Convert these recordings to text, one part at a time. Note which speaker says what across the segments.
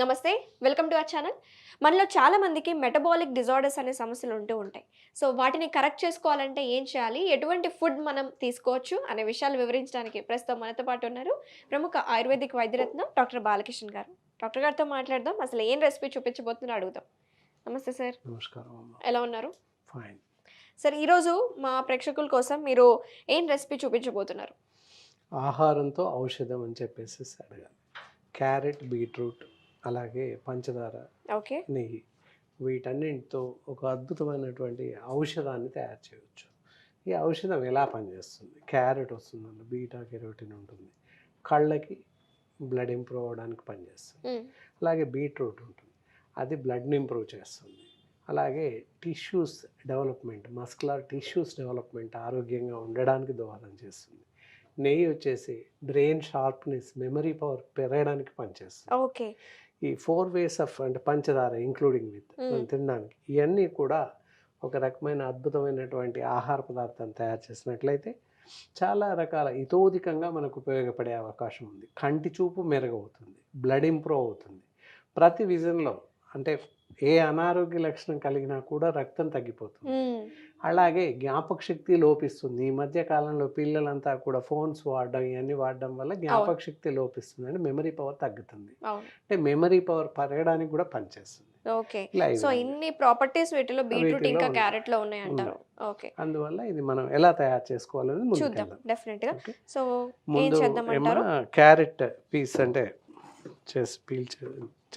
Speaker 1: నమస్తే. Welcome to our channel. మనలో చాలా మందికి మెటబాలిక్ డిజార్డర్స్ అనే సమస్యలు ఉంటూ ఉంటాయి. సో, వాటిని కరెక్ట్ చేసుకోవాలంటే ఏం చేయాలి? ఎటువంటి ఫుడ్ మనం తీసుకోవచ్చు? అనే విషయాలు వివరించడానికి ప్రస్తుతం మనతో పాటు ఉన్నారు ప్రముఖ ఆయుర్వేదిక్ వైద్యరత్న డాక్టర్ బాలకిషన్ గారు. డాక్టర్ గారితో మాట్లాడదాం. అసలు ఏం రెసిపీ చూపించబోతున్నారో అడుగుదాం. నమస్తే సార్.
Speaker 2: నమస్కారం అమ్మ.
Speaker 1: ఎలా ఉన్నారు?
Speaker 2: ఫైన్.
Speaker 1: సార్, ఈరోజు మా ప్రేక్షకుల కోసం మీరు ఏం రెసిపీ చూపించబోతున్నారు?
Speaker 2: ఆహారంతో ఔషధం అని చెప్పేసి అడగాలి. క్యారెట్, బీట్రూట్, అలాగే పంచదార,
Speaker 1: ఓకే.
Speaker 2: నెయ్యి, వీటన్నింటితో ఒక అద్భుతమైనటువంటి ఔషధాన్ని తయారు చేయవచ్చు. ఈ ఔషధం ఎలా పనిచేస్తుంది? క్యారెట్ వస్తుందండి, బీటా కెరోటిన్ ఉంటుంది, కళ్ళకి బ్లడ్ ఇంప్రూవ్ అవ్వడానికి పనిచేస్తుంది. అలాగే బీట్రూట్ ఉంటుంది, అది బ్లడ్ని ఇంప్రూవ్ చేస్తుంది. అలాగే tissues development, muscular tissues development ఆరోగ్యంగా ఉండడానికి దోహదం చేస్తుంది. నెయ్యి వచ్చేసి బ్రెయిన్ షార్ప్నెస్, మెమరీ పవర్ పెరగడానికి పనిచేస్తుంది.
Speaker 1: ఓకే.
Speaker 2: ఈ 4 ways ఆఫ్ అంటే పంచదార ఇంక్లూడింగ్ విత్ తినడానికి, ఇవన్నీ కూడా ఒక రకమైన అద్భుతమైనటువంటి ఆహార పదార్థాన్ని తయారు చేసినట్లయితే చాలా రకాల ఇతోధికంగా మనకు ఉపయోగపడే అవకాశం ఉంది. కంటి చూపు మెరుగవుతుంది, బ్లడ్ ఇంప్రూవ్ అవుతుంది. ప్రతి విజన్లో అంటే ఏ అనారోగ్య లక్షణం కలిగినా కూడా రక్తం తగ్గిపోతుంది. అలాగే జ్ఞాపక శక్తి లోపిస్తుంది. ఈ మధ్య కాలంలో పిల్లలంతా కూడా ఫోన్స్ వాడడం, ఇవన్నీ వాడడం వల్ల జ్ఞాపక శక్తి లోపిస్తుంది, అంటే మెమరీ పవర్ తగ్గుతుంది. అంటే మెమరీ పవర్ పెరగడానికి కూడా పనిచేస్తుంది.
Speaker 1: ఓకే. సో ఇన్ని ప్రాపర్టీస్ వీటిలో బీట్రూట్ ఇంకా క్యారెట్ లో ఉన్నాయి అంటారు. ఓకే.
Speaker 2: అందువల్ల ఇది మనం ఎలా తయారు చేసుకోవాలని
Speaker 1: చూద్దాం డెఫినెట్ గా. సో ఏం
Speaker 2: ముందు
Speaker 1: చేద్దామంటారు?
Speaker 2: క్యారెట్ పీస్ అంటే చేసి పీల్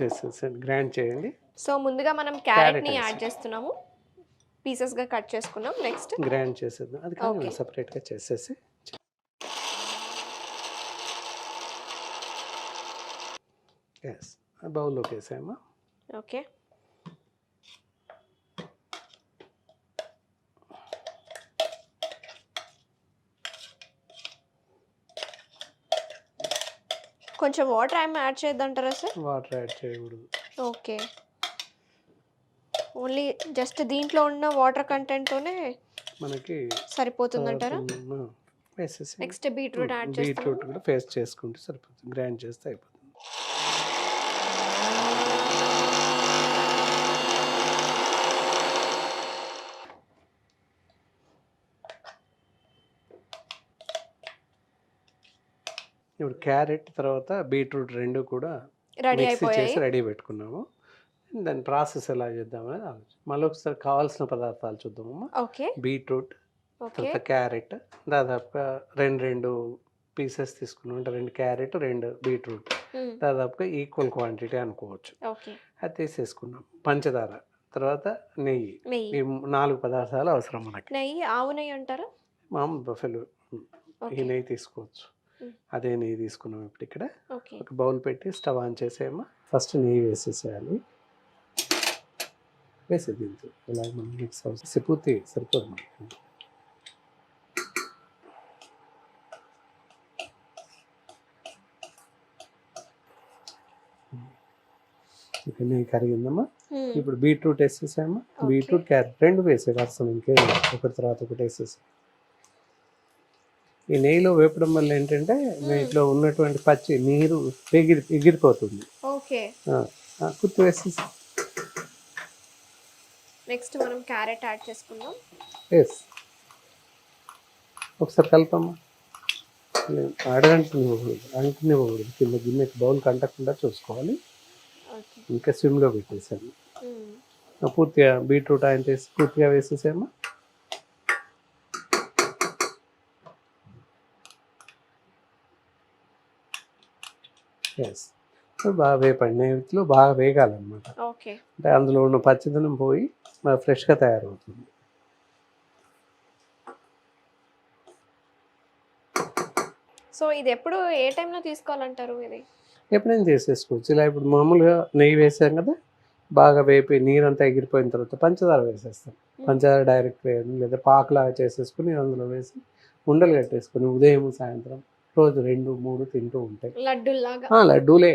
Speaker 2: చేసేసి గ్రైండ్ చేయండి.
Speaker 1: సో ముందుగా మనం క్యారెట్ ని యాడ్ చేస్తున్నాము, పీసెస్ గా కట్ చేసుకున్నాం. నెక్స్ట్
Speaker 2: గ్రైండ్ చేసేద్దాం. అది కానీ సెపరేట్ గా చేసేసి బౌల్లోకి వేసామా.
Speaker 1: ఓకే. కొంచెం వాటర్ ఏమైనా యాడ్ చేద్దంటారా సార్?
Speaker 2: వాటర్ యాడ్ చేయకూడదు.
Speaker 1: ఓకే. ఓన్లీ జస్ట్ దీంట్లో ఉన్న వాటర్ కంటెంట్ తోనే మనకి సరిపోతుందంటారా?
Speaker 2: వేసేసి
Speaker 1: నెక్స్ట్ బీట్రూట్ యాడ్ చేస్తాం.
Speaker 2: బీట్రూట్ కూడా పేస్ట్ చేసుకుంటే సరిపోతుంది, గ్రైండ్ చేస్తే అయిపోతుంది. ఇప్పుడు క్యారెట్ తర్వాత బీట్రూట్ రెండు కూడా
Speaker 1: రెడీ
Speaker 2: మిక్సీ
Speaker 1: అయిపోయాయి.
Speaker 2: చేసి రెడీ పెట్టుకున్నాము. దాని ప్రాసెస్ ఎలా చేద్దామనేది ఆలోచన. మళ్ళీ ఒకసారి కావాల్సిన పదార్థాలు చూద్దామమ్మా.
Speaker 1: ఓకే.
Speaker 2: Beetroot,
Speaker 1: okay.
Speaker 2: తర్వాత క్యారెట్, దాదాపుగా రెండు పీసెస్ తీసుకున్నాం, అంటే 2 క్యారెట్ 2 బీట్రూట్, దాదాపుగా ఈక్వల్ క్వాంటిటీ అనుకోవచ్చు.
Speaker 1: ఓకే.
Speaker 2: అది తీసేసుకున్నాం. పంచదార, తర్వాత నెయ్యి, ఈ 4 పదార్థాలు అవసరం మనకి.
Speaker 1: నెయ్యి ఆవు నెయ్యి అంటారా?
Speaker 2: మామూలు బఫెలో ఈ నెయ్యి తీసుకోవచ్చు. అదే నెయ్యి తీసుకున్నాం. ఇప్పుడు ఇక్కడ ఒక బౌల్ పెట్టి స్టవ్ ఆన్ చేసేమా. ఫస్ట్ నెయ్యి వేసేసేయాలి. వేసే దీంతో ఇలా మనం మిక్స్ అవుతుంది. పూర్తి సరిపోదు మనకి. ఇక నెయ్యి కరిగిందమ్మా. ఇప్పుడు బీట్రూట్ వేసేసామా. బీట్రూట్, క్యారెట్ రెండు వేసే అసలు ఇంకేం ఒకటి తర్వాత ఒకటి వేసేసి ఈ నెయ్యిలో వేపడం వల్ల ఏంటంటే వీటిలో ఉన్నటువంటి పచ్చి నీరు ఎగిరిపోతుంది.
Speaker 1: ఓకే.
Speaker 2: కుర్తి వేసేసి
Speaker 1: నెక్స్ట్ మనం క్యారెట్ యాడ్ చేసుకుందాం.
Speaker 2: ఎస్, ఒకసారి కలపమ్మా. అంటునివ్వకూడదు, కింద గిన్నెకి బౌల్కి అంటకుండా చూసుకోవాలి. ఇంకా స్విమ్లో పెట్టేసాము. పూర్తిగా బీట్రూట్ ఆయన చేసి పూర్తిగా వేసేసామా. ఎస్, బాగా వేపండి. నెయ్యిలో బాగా వేగాలన్నమాట.
Speaker 1: ఓకే.
Speaker 2: అంటే అందులో ఉన్న పచ్చిదనం పోయి బాగా ఫ్రెష్గా తయారవుతుంది.
Speaker 1: సో ఇది ఎప్పుడు ఏ టైంలో తీసుకోవాలంటారు? ఇది
Speaker 2: ఎప్పుడైనా చేసేసుకోవచ్చు. ఇలా ఇప్పుడు మామూలుగా నెయ్యి వేసాం కదా, బాగా వేపి నీరంతా ఎగిరిపోయిన తర్వాత పంచదార వేసేస్తాం. పంచదార డైరెక్ట్ వేయడం, లేదా పాకులాగా చేసేసుకుని అందులో వేసి ఉండలు కట్టేసుకుని ఉదయం సాయంత్రం రోజు 2, 3 తింటూ ఉంటాయి. లడ్డూలే.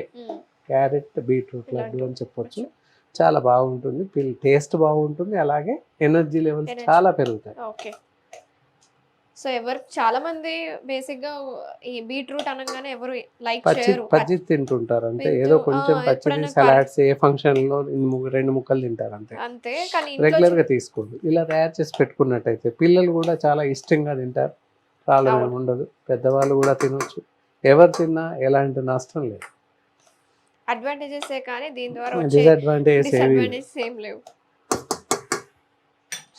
Speaker 2: క్యారెట్ బీట్రూట్ లడ్డు అని చెప్పొచ్చు. చాలా బాగుంటుంది, టేస్ట్ బాగుంటుంది, అలాగే ఎనర్జీ లెవెల్స్ చాలా పెరుగుతాయి.
Speaker 1: సో ఎవరు చాలా మంది బేసిక్ గా ఈ బీట్రూట్ అనగానే ఎవరు లైక్
Speaker 2: పచ్చి
Speaker 1: చేయరు.
Speaker 2: పచ్చి తింటుంటారు అంతే,
Speaker 1: వింటూ
Speaker 2: ఏదో కొంచెం పచ్చిది
Speaker 1: ఎప్పుడైనా
Speaker 2: సలాడ్స్ ఏ ఫంక్షన్ లో 2 ముక్కలు తింటారు అంతే,
Speaker 1: అంతే. కానీ ఇంట్లో
Speaker 2: రెగ్యులర్ గా తీసుకోండి. ఇలా తయారు చేసి పెట్టుకున్నట్టయితే పిల్లలు కూడా చాలా ఇష్టంగా తింటారు, ప్రాబ్లం ఏమి ఉండదు. పెద్దవాళ్ళు కూడా తినొచ్చు, ఎవరు తిన్నా ఎలాంటి నష్టం లేదు.
Speaker 1: అడ్వాంటేజెస్ కానీ దీని ద్వారా వచ్చే
Speaker 2: డిసడ్వాంటేజెస్ ఏవి లేవు.
Speaker 1: డిసడ్వాంటేజెస్ ఏం లేవు.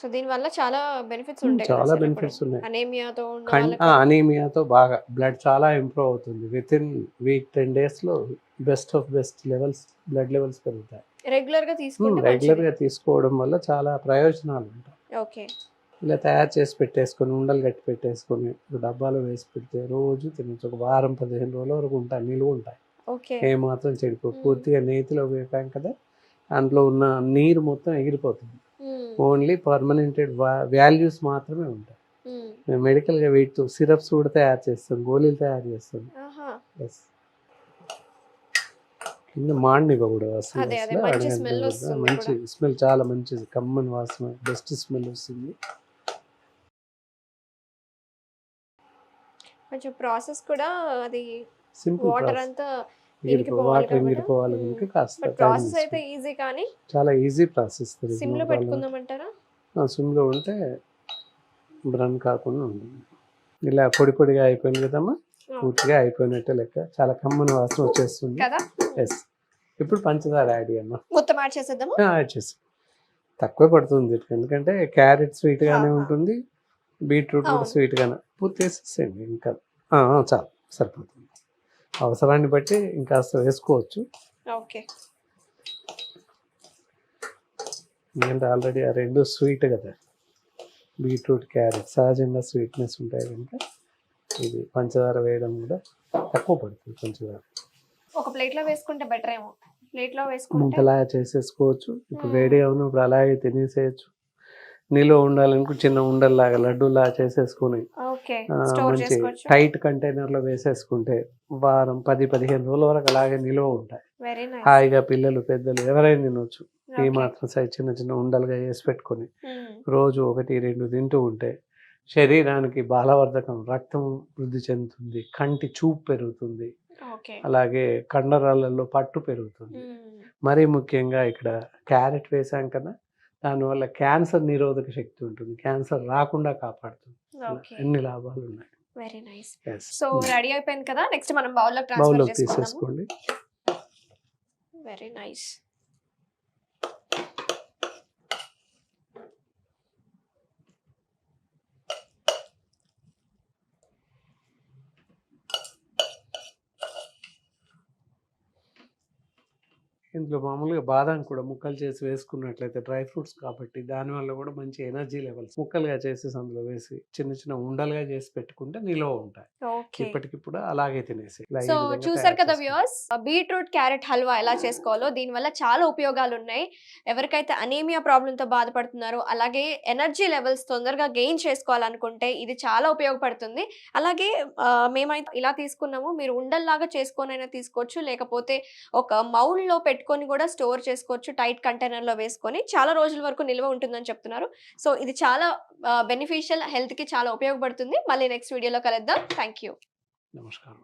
Speaker 1: సో దీని వల్ల చాలా బెనిఫిట్స్ ఉంటాయి కదా
Speaker 2: చాలా
Speaker 1: సార్. ఇప్పుడు
Speaker 2: బెనిఫిట్స్ ఉన్నాయి.
Speaker 1: అనేమియాతో ఉన్న వాళ్ళకి
Speaker 2: అనీమియాతో బాగా బ్లడ్ చాలా ఇంప్రూవ్ అవుతుంది. విత్ ఇన్ వీక్ 10 days లో best of best levels, blood levels పెరుగుతాయి.
Speaker 1: రెగ్యులర్ గా తీసుకుంటే
Speaker 2: రెగ్యులర్ గా తీసుకోవడం వల్ల చాలా ప్రయోజనాలు ఉంటాయి.
Speaker 1: ఓకే.
Speaker 2: ఇలా తయారు చేసి పెట్టేసుకొని ఉండలు కట్టి పెట్టేసుకొని ఒక డబ్బాలో వేసి పెడితే రోజు తినచ్చు. ఒక వారం 15 రోజుల వరకు ఉంటాయి, నిలువ ఉంటాయి,
Speaker 1: ఓకే.
Speaker 2: ఏమాత్రం చెడిపో. పూర్తిగా నేతిలో వేపాం కదా, అందులో ఉన్న నీరు మొత్తం ఎగిరిపోతుంది. ఓన్లీ పర్మనెంటెడ్ వాల్యూస్ మాత్రమే ఉంటాయి. మేము మెడికల్గా వీటితో సిరప్స్ కూడా తయారు చేస్తాం, గోళీలు తయారు చేస్తాం. ఎస్, కింద మాడినివ్వకూడదు అసలు,
Speaker 1: అదే,
Speaker 2: అసలు
Speaker 1: మంచి
Speaker 2: అడగండి
Speaker 1: స్మెల్
Speaker 2: కూడా.
Speaker 1: వస్తుంది
Speaker 2: మంచి స్మెల్, చాలా మంచిది, కమ్మని వాసన, బెస్ట్ స్మెల్ వస్తుంది.
Speaker 1: కొంచెం ప్రాసెస్ కూడా అది
Speaker 2: సింపుల్
Speaker 1: వాటర్
Speaker 2: ప్రాసెస్,
Speaker 1: అంతా
Speaker 2: వాటర్ ఎగిరిపోవాలి కనుక కాస్త
Speaker 1: బట్
Speaker 2: time
Speaker 1: ప్రాసెస్ అయితే
Speaker 2: తీసుకుంటుంది.
Speaker 1: ఈజీ. కానీ
Speaker 2: చాలా ఈజీ ప్రాసెస్.
Speaker 1: సిమ్ లో పెట్టుకుందామంటారా?
Speaker 2: సిమ్లో ఉంటే బ్రన్ కాకుండా ఉంటుంది. ఇలా పొడి పొడిగా అయిపోయింది కదమ్మా, పూర్తిగా అయిపోయినట్టే లెక్క. చాలా కమ్మని వాసన వచ్చేస్తుంది
Speaker 1: కదా.
Speaker 2: ఎస్. ఇప్పుడు పంచదార యాడ్ చేయమ్మా.
Speaker 1: మొత్తం యాడ్ చేసేద్దామా?
Speaker 2: యాడ్ చేసి తక్కువ పడుతుంది ఎందుకంటే క్యారెట్ స్వీట్ గానే ఉంటుంది, బీట్రూట్ కూడా
Speaker 1: అవును.
Speaker 2: స్వీట్ గానే. పూర్తి వేసేసేయండి ఇంకా. చాలు, సరిపోతుంది. అవసరాన్ని బట్టి ఇంకాస్త వేసుకోవచ్చు,
Speaker 1: ఓకే.
Speaker 2: ఎందుకంటే ఆల్రెడీ ఆ రెండు స్వీట్ కదా, బీట్రూట్ క్యారెట్ సహజంగా స్వీట్నెస్ ఉంటాయి కనుక ఇది పంచదార వేయడం కూడా తక్కువ పడుతుంది. పంచదార
Speaker 1: ఒక ప్లేట్ లో వేసుకుంటే బెటర్ ఏమో. ప్లేట్ లో వేసుకుంటే
Speaker 2: ముంతలా చేసేసుకోవచ్చు. ఇప్పుడు వేడిగా ఉన్నప్పుడు అలాగే తినేసేయచ్చు. నిలువ ఉండాలనుకో చిన్న ఉండల్లాగా లడ్డూలాగా చేసేసుకొని
Speaker 1: ఓకే స్టోర్
Speaker 2: మంచి
Speaker 1: చేసుకోవచ్చు.
Speaker 2: టైట్ కంటైనర్లో వేసేసుకుంటే వారం 10-15 రోజుల వరకు అలాగే నిలువ ఉంటాయి.
Speaker 1: Very nice.
Speaker 2: హాయిగా పిల్లలు పెద్దలు ఎవరైనా తినొచ్చు. ఈ మాత్రం సైజ్ చిన్న చిన్న ఉండలుగా వేసి పెట్టుకొని రోజు 1-2 తింటూ ఉంటే శరీరానికి బలవర్ధకం, రక్తం వృద్ధి చెందుతుంది, కంటి చూపు పెరుగుతుంది,
Speaker 1: ఓకే.
Speaker 2: అలాగే కండరాలలో పట్టు పెరుగుతుంది. మరీ ముఖ్యంగా ఇక్కడ క్యారెట్ వేసాం కదా, దానివల్ల క్యాన్సర్ నిరోధక శక్తి ఉంటుంది, క్యాన్సర్ రాకుండా కాపాడుతుంది.
Speaker 1: ఓకే.
Speaker 2: ఎన్ని లాభాలు ఉన్నాయి.
Speaker 1: Very nice.
Speaker 2: Yes.
Speaker 1: So ready అయిపోయింది కదా, నెక్స్ట్ మనం బౌల్ లో
Speaker 2: బౌల్లో
Speaker 1: ట్రాన్స్ఫర్ చేసుకుందాము.
Speaker 2: తీసేసుకోండి.
Speaker 1: Very nice.
Speaker 2: ఇందులో మామూలుగా బాదం కూడా ముక్కలు చేసి వేసుకున్నట్లయితే డ్రై ఫ్రూట్స్ కాబట్టి దానివల్ల కూడా మంచి ఎనర్జీ లెవెల్స్. ముక్కలుగా చేసేసి అందులో వేసి చిన్న చిన్న ఉండలుగా చేసి పెట్టుకుంటే నిలువ ఉంటాయి.
Speaker 1: ఓకే.
Speaker 2: ఇప్పటికిప్పుడు అలాగే తినేసి.
Speaker 1: సో చూసారు కదా వ్యూవర్స్, బీట్రూట్ క్యారెట్ హల్వా ఎలా చేసుకోవాలో. దీనివల్ల చాలా ఉపయోగాలు ఉన్నాయి. ఎవరికైతే అనీమియా ప్రాబ్లంతో బాధపడుతున్నారో, అలాగే ఎనర్జీ లెవెల్స్ తొందరగా గెయిన్ చేసుకోవాలనుకుంటే ఇది చాలా ఉపయోగపడుతుంది. అలాగే మేమైతే ఇలా తీసుకున్నాము, మీరు ఉండల్లాగా చేసుకొనైనా తీసుకోవచ్చు, లేకపోతే ఒక మౌల్డ్లో పెట్టుకొని కూడా స్టోర్ చేసుకోవచ్చు. టైట్ కంటైనర్లో వేసుకొని చాలా రోజుల వరకు నిల్వ ఉంటుందని చెప్తున్నారు. సో ఇది చాలా బెనిఫిషియల్, హెల్త్కి చాలా ఉపయోగపడుతుంది. మళ్ళీ నెక్స్ట్ వీడియోలో కలుద్దాం. Thank you.
Speaker 2: నమస్కారం.